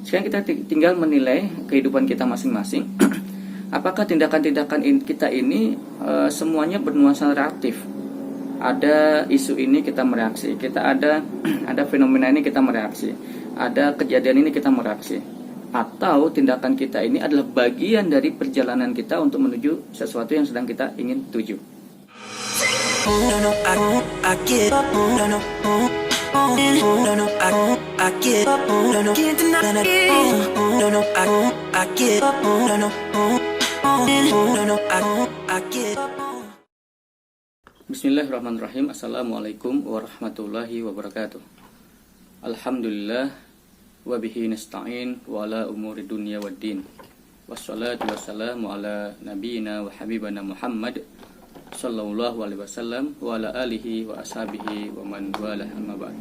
Sekarang kita tinggal menilai kehidupan kita masing-masing. Apakah tindakan-tindakan kita ini semuanya bernuansa reaktif? Ada isu ini kita mereaksi, kita ada fenomena ini kita mereaksi, ada kejadian ini kita mereaksi, atau tindakan kita ini adalah bagian dari perjalanan kita untuk menuju sesuatu yang sedang kita ingin tuju. Bismillahirrahmanirrahim. Assalamualaikum warahmatullahi wabarakatuh. Alhamdulillah wabihi nasta'in wa ala umuri dunya waddin. Wassalatu wassalamu ala nabiyyina wa habibana Muhammad sallallahu alaihi wasallam wa ala alihi wa ashabihi wa man walah, amma ba'd.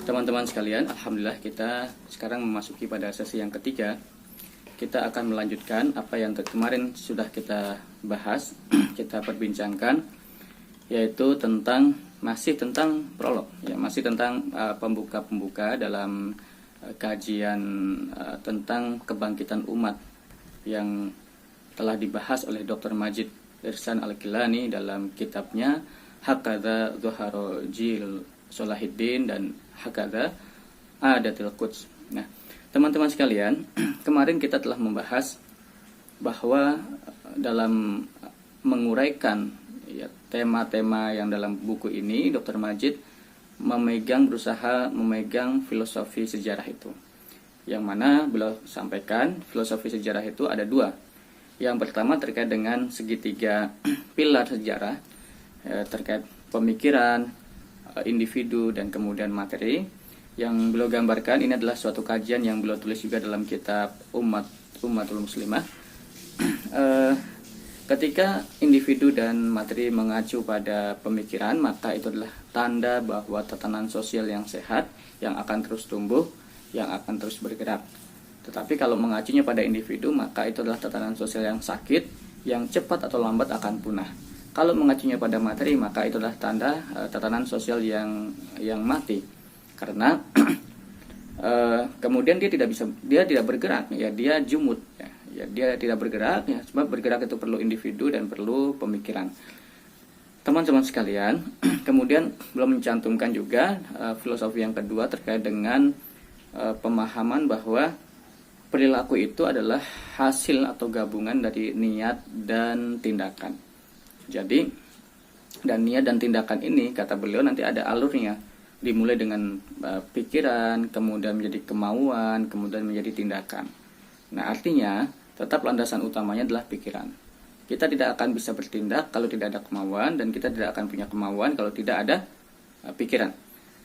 Teman-teman sekalian, alhamdulillah kita sekarang memasuki pada sesi yang ketiga. Kita akan melanjutkan apa yang kemarin sudah kita bahas, kita perbincangkan, yaitu masih tentang prolog, ya, masih tentang pembuka dalam kajian tentang kebangkitan umat yang telah dibahas oleh Dr. Majid Ihsan Al-Gilani dalam kitabnya Hakadha Zuhara Jil Salahuddin dan Hakadha Adatil Quds. Nah, teman-teman sekalian, kemarin kita telah membahas bahwa dalam menguraikan tema-tema yang dalam buku ini, Dr. Majid berusaha memegang filosofi sejarah itu, yang mana beliau sampaikan filosofi sejarah itu ada dua. Yang pertama terkait dengan segitiga pilar sejarah, terkait pemikiran, individu, dan kemudian materi. Yang beliau gambarkan ini adalah suatu kajian yang beliau tulis juga dalam kitab Ummatul Muslimah. Ketika individu dan materi mengacu pada pemikiran, maka itu adalah tanda bahwa tatanan sosial yang sehat, yang akan terus tumbuh, yang akan terus bergerak. Tetapi kalau mengacunya pada individu, maka itu adalah tatanan sosial yang sakit, yang cepat atau lambat akan punah. Kalau mengacunya pada materi, maka itu adalah tanda tatanan sosial yang mati. Karena kemudian dia tidak bergerak, ya, dia jumud, ya, dia tidak bergerak, ya, sebab bergerak itu perlu individu dan perlu pemikiran. Teman-teman sekalian, kemudian belum mencantumkan juga filosofi yang kedua terkait dengan pemahaman bahwa perilaku itu adalah hasil atau gabungan dari niat dan tindakan. Jadi, dan niat dan tindakan ini, kata beliau, nanti ada alurnya. Dimulai dengan pikiran, kemudian menjadi kemauan, kemudian menjadi tindakan. Nah, artinya tetap landasan utamanya adalah pikiran. Kita tidak akan bisa bertindak kalau tidak ada kemauan, dan kita tidak akan punya kemauan kalau tidak ada pikiran.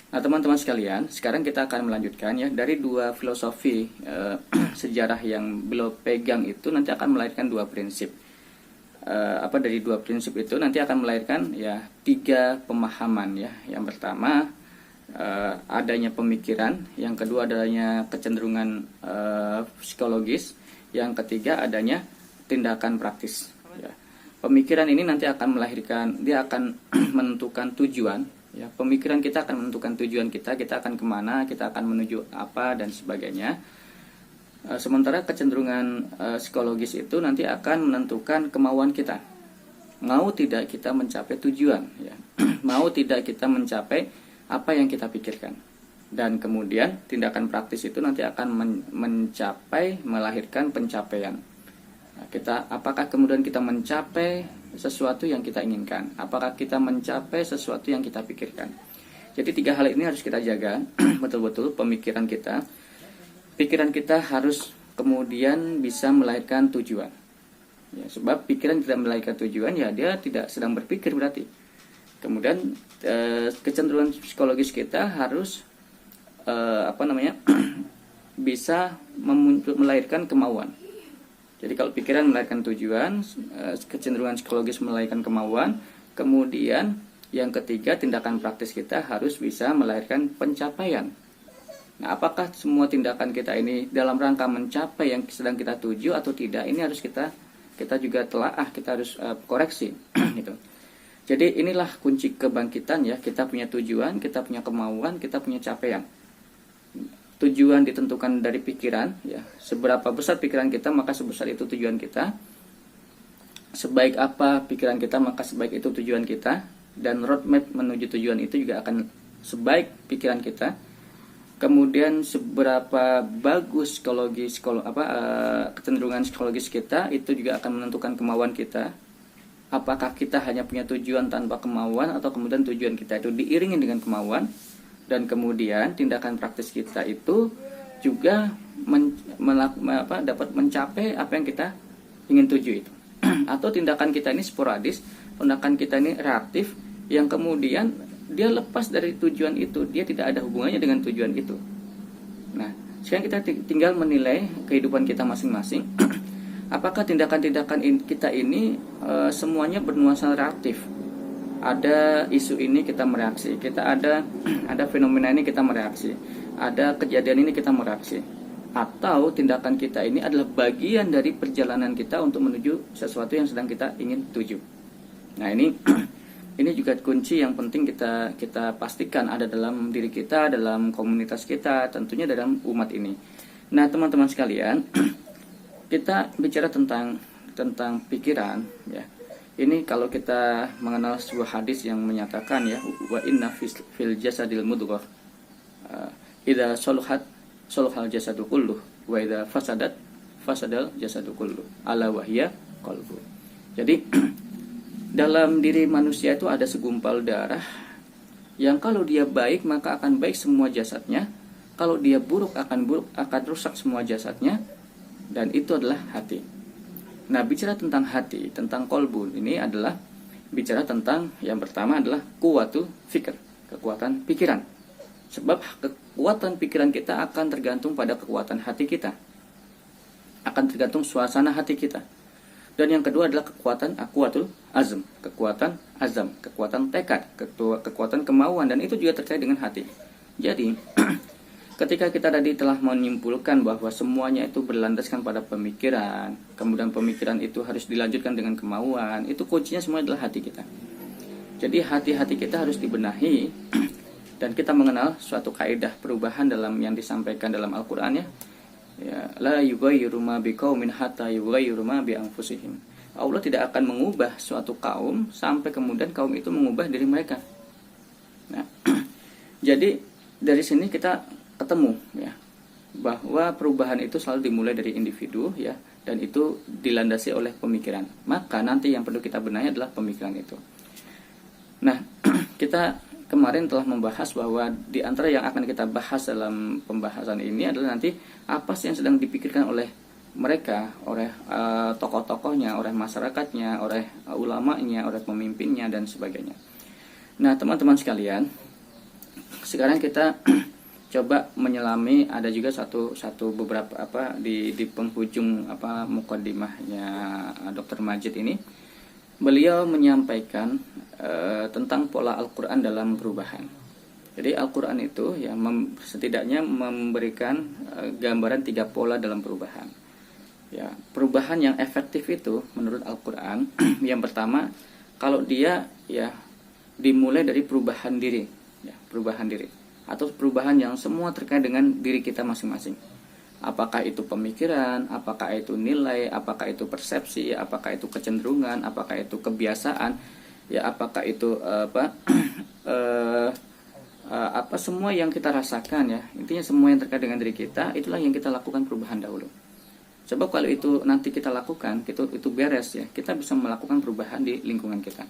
Nah, teman-teman sekalian, sekarang kita akan melanjutkan, ya, dari dua filosofi sejarah yang beliau pegang itu nanti akan melahirkan dua prinsip. Dari dua prinsip itu nanti akan melahirkan, ya, tiga pemahaman, ya. Yang pertama adanya pemikiran, yang kedua adanya kecenderungan psikologis, yang ketiga adanya tindakan praktis. Ya. Pemikiran ini nanti akan melahirkan, dia akan menentukan tujuan. Ya, pemikiran kita akan menentukan tujuan kita akan kemana, kita akan menuju apa, dan sebagainya. Sementara kecenderungan psikologis itu nanti akan menentukan kemauan kita. Mau tidak kita mencapai tujuan, ya. Mau tidak kita mencapai apa yang kita pikirkan. Dan kemudian tindakan praktis itu nanti akan melahirkan pencapaian. Nah, apakah kemudian kita mencapai sesuatu yang kita inginkan? Apakah kita mencapai sesuatu yang kita pikirkan? Jadi tiga hal ini harus kita jaga betul-betul pemikiran kita. Pikiran kita harus kemudian bisa melahirkan tujuan. Ya, sebab pikiran tidak melahirkan tujuan, ya dia tidak sedang berpikir berarti. Kemudian kecenderungan psikologis kita harus bisa melahirkan kemauan. Jadi kalau pikiran melahirkan tujuan, kecenderungan psikologis melahirkan kemauan, kemudian yang ketiga tindakan praktis kita harus bisa melahirkan pencapaian. Nah, apakah semua tindakan kita ini dalam rangka mencapai yang sedang kita tuju atau tidak? Ini harus kita juga telaah, kita harus koreksi. Gitu. Jadi inilah kunci kebangkitan, ya. Kita punya tujuan, kita punya kemauan, kita punya capaian. tujuan ditentukan dari pikiran, ya. Seberapa besar pikiran kita, maka sebesar itu tujuan kita. Sebaik apa pikiran kita, maka sebaik itu tujuan kita. Dan roadmap menuju tujuan itu juga akan sebaik pikiran kita. Kemudian seberapa bagus kecenderungan psikologis kita, itu juga akan menentukan kemauan kita. Apakah kita hanya punya tujuan tanpa kemauan, atau kemudian tujuan kita itu diiringi dengan kemauan. Dan kemudian tindakan praktis kita itu juga dapat mencapai apa yang kita ingin tuju itu. Atau tindakan kita ini sporadis, tindakan kita ini reaktif, yang kemudian dia lepas dari tujuan itu, dia tidak ada hubungannya dengan tujuan itu. Nah, sekarang kita tinggal menilai kehidupan kita masing-masing. Apakah tindakan-tindakan kita ini semuanya bernuansa reaktif? Ada isu ini kita mereaksi, kita ada fenomena ini kita mereaksi, ada kejadian ini kita mereaksi, atau tindakan kita ini adalah bagian dari perjalanan kita untuk menuju sesuatu yang sedang kita ingin tuju. Nah, ini juga kunci yang penting kita pastikan ada dalam diri kita, dalam komunitas kita, tentunya dalam umat ini. Nah, teman-teman sekalian, kita bicara tentang pikiran, ya. Ini kalau kita mengenal sebuah hadis yang menyatakan, ya, wa inna fil jasadil mudghah idza saluhal jasadu kulluh wa idza fasadal jasadu kulluh ala wahya qalbu. Jadi dalam diri manusia itu ada segumpal darah yang kalau dia baik maka akan baik semua jasadnya, kalau dia buruk akan rusak semua jasadnya, dan itu adalah hati. Nah, bicara tentang hati, tentang kolbu, ini adalah bicara tentang yang pertama adalah kuwatul fikr, kekuatan pikiran. Sebab kekuatan pikiran kita akan tergantung pada kekuatan hati kita, akan tergantung suasana hati kita. Dan yang kedua adalah kekuatan kuwatul azm, kekuatan tekad, kekuatan kemauan, dan itu juga terkait dengan hati. Jadi ketika kita tadi telah menyimpulkan bahwa semuanya itu berlandaskan pada pemikiran, kemudian pemikiran itu harus dilanjutkan dengan kemauan, itu kuncinya semua adalah hati kita. Jadi hati-hati kita harus dibenahi, dan kita mengenal suatu kaidah perubahan dalam yang disampaikan dalam Al-Qur'an, ya, la yughayyiru ma biqaumin hatta yughayyiru ma bi anfusihim. Allah tidak akan mengubah suatu kaum sampai kemudian kaum itu mengubah diri mereka. Nah, jadi dari sini kita ketemu, ya, bahwa perubahan itu selalu dimulai dari individu, ya, dan itu dilandasi oleh pemikiran. Maka nanti yang perlu kita benahi adalah pemikiran itu. Nah, kita kemarin telah membahas bahwa di antara yang akan kita bahas dalam pembahasan ini adalah nanti apa sih yang sedang dipikirkan oleh mereka, oleh tokoh-tokohnya, oleh masyarakatnya, oleh ulamanya, oleh pemimpinnya, dan sebagainya. Nah, teman-teman sekalian, sekarang kita coba menyelami, ada juga satu beberapa di penghujung mukaddimahnya Dr. Majid ini, beliau menyampaikan tentang pola Al-Qur'an dalam perubahan. Jadi Al-Qur'an itu, ya, setidaknya memberikan gambaran 3 pola dalam perubahan. Ya, perubahan yang efektif itu menurut Al-Qur'an yang pertama, kalau dia, ya, dimulai dari perubahan diri, ya, perubahan diri, atau perubahan yang semua terkait dengan diri kita masing-masing. Apakah itu pemikiran, apakah itu nilai, apakah itu persepsi, apakah itu kecenderungan, apakah itu kebiasaan, ya, apakah itu semua yang kita rasakan, ya, intinya semua yang terkait dengan diri kita, itulah yang kita lakukan perubahan dahulu. Sebab kalau itu nanti kita lakukan, itu beres, ya, kita bisa melakukan perubahan di lingkungan kita.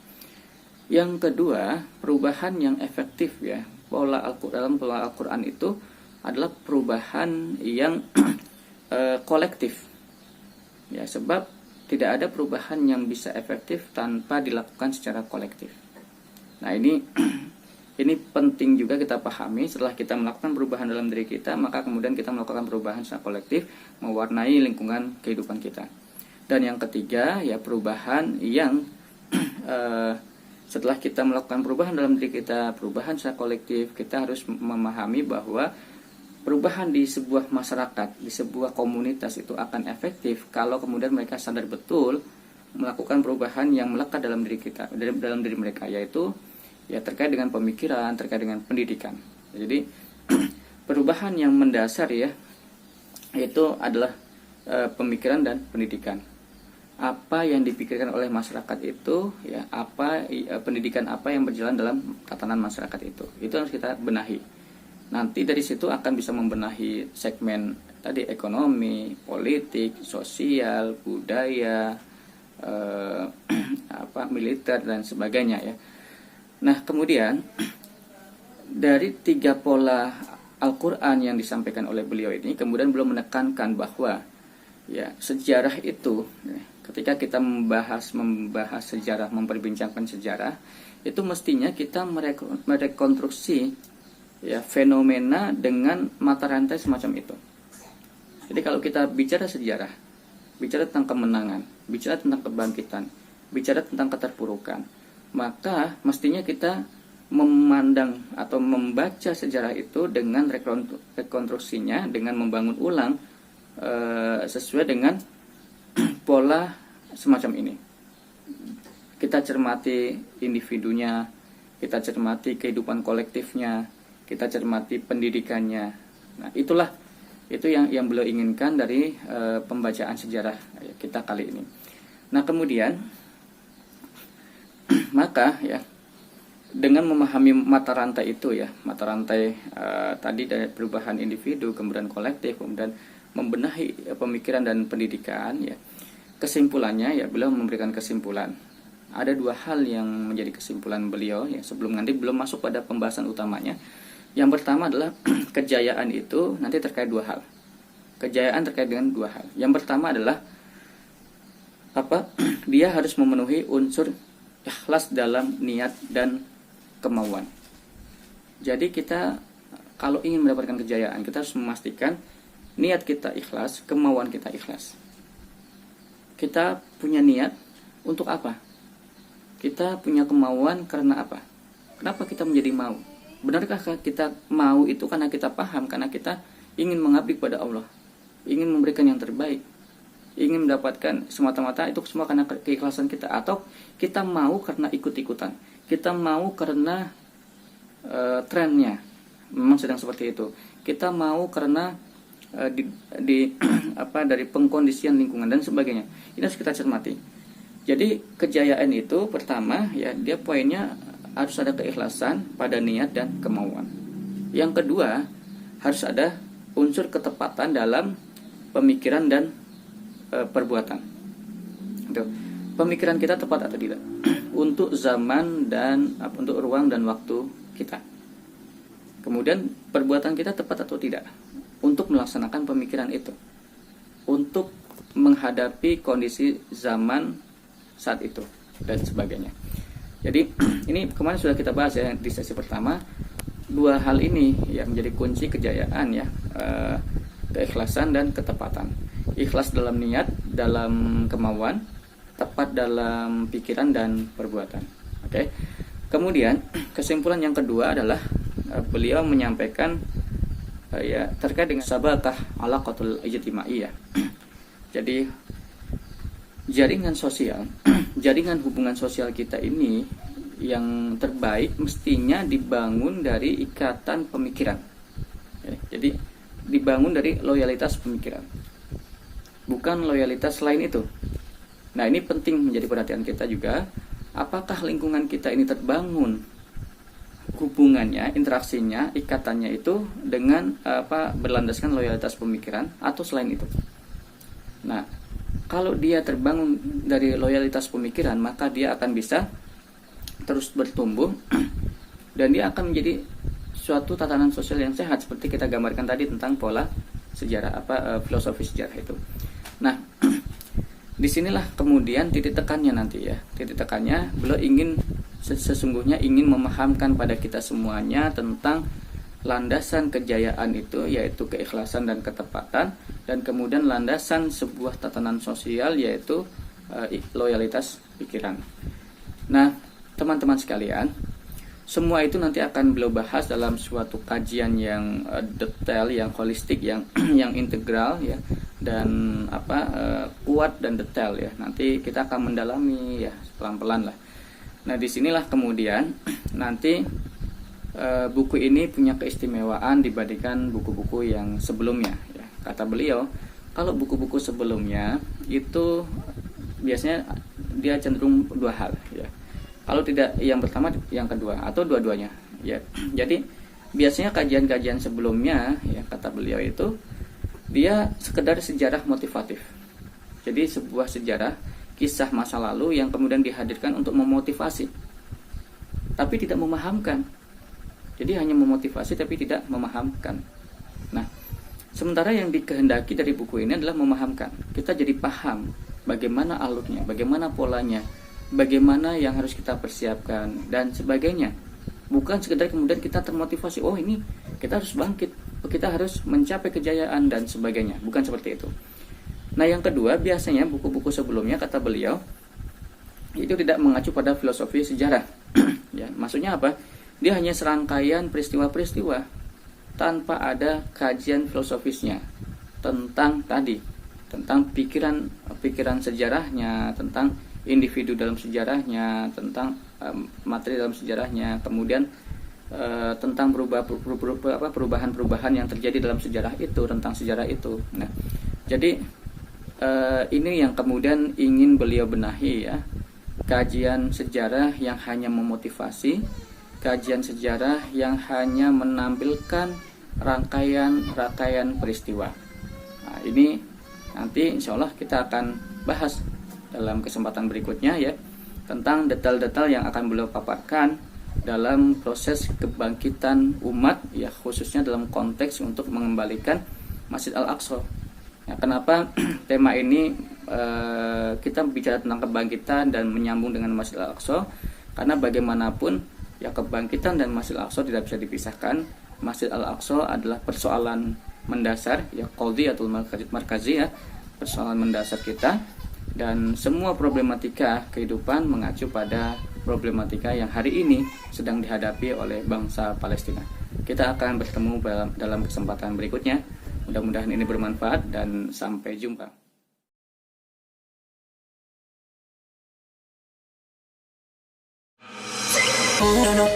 Yang kedua, perubahan yang efektif, ya, dalam pola Al-Qur'an itu adalah perubahan yang kolektif, ya, sebab tidak ada perubahan yang bisa efektif tanpa dilakukan secara kolektif. Nah, ini penting juga kita pahami. Setelah kita melakukan perubahan dalam diri kita, maka kemudian kita melakukan perubahan secara kolektif mewarnai lingkungan kehidupan kita. Dan yang ketiga, ya, perubahan yang setelah kita melakukan perubahan dalam diri kita, perubahan secara kolektif, kita harus memahami bahwa perubahan di sebuah masyarakat, di sebuah komunitas itu akan efektif kalau kemudian mereka sadar betul melakukan perubahan yang melekat dalam diri kita, dalam diri mereka, yaitu, ya, terkait dengan pemikiran, terkait dengan pendidikan. Jadi perubahan yang mendasar ya, itu adalah pemikiran dan pendidikan. Apa yang dipikirkan oleh masyarakat itu ya, pendidikan apa yang berjalan dalam tatanan masyarakat itu harus kita benahi. Nanti dari situ akan bisa membenahi segmen tadi, ekonomi, politik, sosial, budaya, militer dan sebagainya ya. Nah, kemudian dari 3 pola Al-Quran yang disampaikan oleh beliau ini, kemudian beliau menekankan bahwa ya, sejarah itu ya, ketika kita membahas sejarah, memperbincangkan sejarah, itu mestinya kita merekonstruksi ya fenomena dengan mata rantai semacam itu. Jadi kalau kita bicara sejarah, bicara tentang kemenangan, bicara tentang kebangkitan, bicara tentang keterpurukan, maka mestinya kita memandang atau membaca sejarah itu dengan rekonstruksinya, dengan membangun ulang sesuai dengan pola semacam ini. Kita cermati individunya, kita cermati kehidupan kolektifnya, kita cermati pendidikannya. Nah, itu yang beliau inginkan dari pembacaan sejarah kita kali ini. Nah, kemudian maka ya, dengan memahami mata rantai itu ya, mata rantai tadi dari perubahan individu, kemudian kolektif, kemudian membenahi pemikiran dan pendidikan ya. Kesimpulannya ya, beliau memberikan kesimpulan. Ada 2 hal yang menjadi kesimpulan beliau ya, sebelum nanti belum masuk pada pembahasan utamanya. Yang pertama adalah kejayaan itu nanti terkait 2 hal. Kejayaan terkait dengan 2 hal. Yang pertama adalah dia harus memenuhi unsur ikhlas dalam niat dan kemauan. Jadi kita kalau ingin mendapatkan kejayaan, kita harus memastikan niat kita ikhlas, kemauan kita ikhlas. Kita punya niat untuk apa? Kita punya kemauan karena apa? Kenapa kita menjadi mau? Benarkah kita mau itu karena kita paham, karena kita ingin mengabdi kepada Allah, ingin memberikan yang terbaik, ingin mendapatkan semata-mata itu semua karena keikhlasan kita, atau kita mau karena ikut-ikutan, kita mau karena trennya memang sedang seperti itu, kita mau karena dari pengkondisian lingkungan dan sebagainya. Ini harus kita cermati. Jadi kejayaan itu pertama ya, dia poinnya harus ada keikhlasan pada niat dan kemauan. Yang kedua, harus ada unsur ketepatan dalam pemikiran dan perbuatan. Pemikiran kita tepat atau tidak untuk zaman dan untuk ruang dan waktu kita. Kemudian perbuatan kita tepat atau tidak untuk melaksanakan pemikiran itu, untuk menghadapi kondisi zaman saat itu dan sebagainya. Jadi ini kemarin sudah kita bahas ya di sesi pertama. 2 hal ini yang menjadi kunci kejayaan ya, keikhlasan dan ketepatan. Ikhlas dalam niat, dalam kemauan, tepat dalam pikiran dan perbuatan. Oke. Kemudian kesimpulan yang kedua adalah beliau menyampaikan ya terkait dengan sabakah alaqatul ijtimaiyah. Jadi jaringan sosial, jaringan hubungan sosial kita ini yang terbaik mestinya dibangun dari ikatan pemikiran. Jadi dibangun dari loyalitas pemikiran, bukan loyalitas lain itu. Nah, ini penting menjadi perhatian kita juga. Apakah lingkungan kita ini terbangun hubungannya, interaksinya, ikatannya itu dengan berlandaskan loyalitas pemikiran atau selain itu. Nah, kalau dia terbangun dari loyalitas pemikiran, maka dia akan bisa terus bertumbuh dan dia akan menjadi suatu tatanan sosial yang sehat seperti kita gambarkan tadi tentang pola sejarah filosofi sejarah itu. Nah, disinilah kemudian titik tekannya nanti ya. Titik tekannya beliau sesungguhnya ingin memahamkan pada kita semuanya tentang landasan kejayaan itu, yaitu keikhlasan dan ketepatan, dan kemudian landasan sebuah tatanan sosial yaitu loyalitas pikiran. Nah, teman-teman sekalian, semua itu nanti akan beliau bahas dalam suatu kajian yang detail, yang holistik, yang yang integral ya, dan kuat dan detail ya. Nanti kita akan mendalami ya pelan-pelan lah. Nah, disinilah kemudian nanti buku ini punya keistimewaan dibandingkan buku-buku yang sebelumnya ya. Kata beliau, kalau buku-buku sebelumnya itu biasanya dia cenderung dua hal ya. Kalau tidak yang pertama, yang kedua, atau dua-duanya ya. Jadi biasanya kajian-kajian sebelumnya ya, kata beliau itu dia sekedar sejarah motivatif. Jadi sebuah sejarah kisah masa lalu yang kemudian dihadirkan untuk memotivasi, tapi tidak memahamkan. Jadi hanya memotivasi tapi tidak memahamkan. Nah, sementara yang dikehendaki dari buku ini adalah memahamkan. Kita jadi paham bagaimana alurnya, bagaimana polanya, bagaimana yang harus kita persiapkan dan sebagainya. Bukan sekedar kemudian kita termotivasi, oh ini kita harus bangkit, kita harus mencapai kejayaan dan sebagainya. Bukan seperti itu. Nah, yang kedua, biasanya buku-buku sebelumnya, kata beliau, itu tidak mengacu pada filosofi sejarah. Ya, maksudnya apa? Dia hanya serangkaian peristiwa-peristiwa tanpa ada kajian filosofisnya tentang pikiran sejarahnya, tentang individu dalam sejarahnya, tentang materi dalam sejarahnya, kemudian tentang perubahan-perubahan yang terjadi dalam sejarah itu, tentang sejarah itu. Nah, jadi ini yang kemudian ingin beliau benahi ya. Kajian sejarah yang hanya memotivasi, kajian sejarah yang hanya menampilkan rangkaian peristiwa. Nah, ini nanti insya Allah kita akan bahas dalam kesempatan berikutnya ya, tentang detail-detail yang akan beliau paparkan dalam proses kebangkitan umat ya, khususnya dalam konteks untuk mengembalikan Masjid Al-Aqsa. Nah, kenapa tema ini kita bicara tentang kebangkitan dan menyambung dengan Masjid Al-Aqsa? Karena bagaimanapun ya, kebangkitan dan Masjid Al-Aqsa tidak bisa dipisahkan. Masjid Al-Aqsa adalah persoalan mendasar ya, qadhiyatul markazi ya, persoalan mendasar kita, dan semua problematika kehidupan mengacu pada problematika yang hari ini sedang dihadapi oleh bangsa Palestina. Kita akan bertemu dalam kesempatan berikutnya. Mudah-mudahan ini bermanfaat dan sampai jumpa. No, no,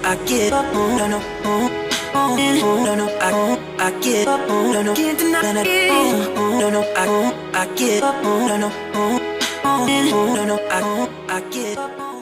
I give up. No, no, no, no, I give up. No, no, can't deny it. No, no, I give up. No, no, no, I give up.